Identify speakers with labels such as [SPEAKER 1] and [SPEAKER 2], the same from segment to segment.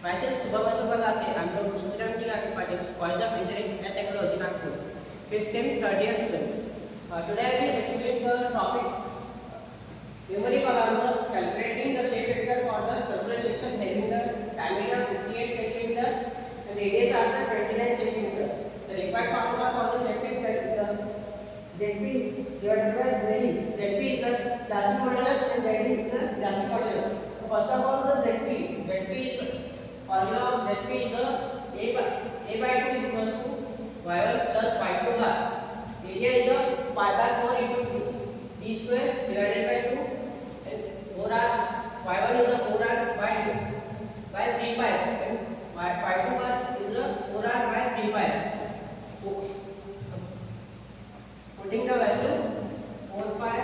[SPEAKER 1] Myself Shubham Agase. I am from SteelStructures College of Engineering and Technology, Nagpur. 5th sem, 3rd year student. Today I will explain the topic numerical on the calculating the ShapeFactor for the circular section having the diameter 58 cm and radius are the 29 cm. The required formula for the ShapeFactor is ZP divided by ZD. ZP is the plastic modulus and ZD is the plastic modulus. First of all, the ZP is formula of ZP is a by 2 is equals to y1 plus y2 bar. Area is a pi by 4 into d square divided by 2 and 4r y1 is a 4r by 3 pi and y2 bar is a 4r by 3 pi. Putting the value 4 pi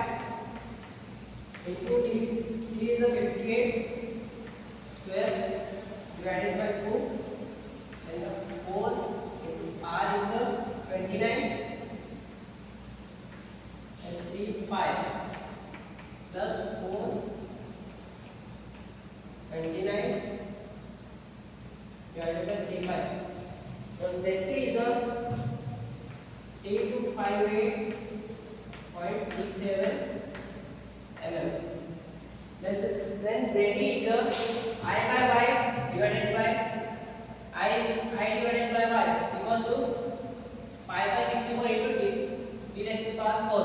[SPEAKER 1] into d is a 58 square divided by 2 and the 4 into r is a 29 and 3 pi plus 4 29 divided by 3 pi. Now ZP is a 3258.67 mm. Then ZD is a I by y divided by I divided by y equals to 5 by 64 into d raised to the power 4.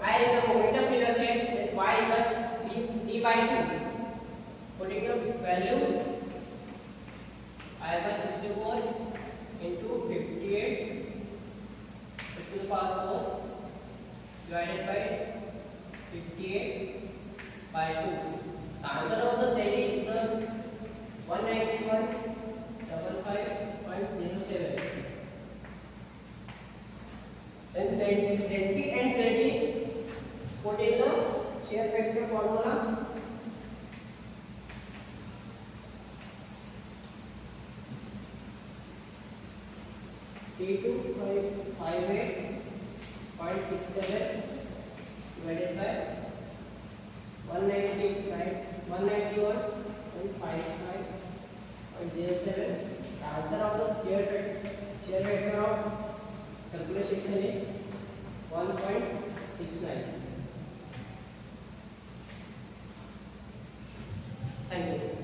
[SPEAKER 1] I is the moment of inertia and y is a d by 2. Putting the value I by 64 into 58 to the power 4 divided by 58 by 2. The answer of the ZD is 191.55.07. Then ZP and ZD put in the ShapeFactor formula. T258.67 divided by 191.55.07. The answer of the ShapeFactor of circular section is 1.69. Thank you.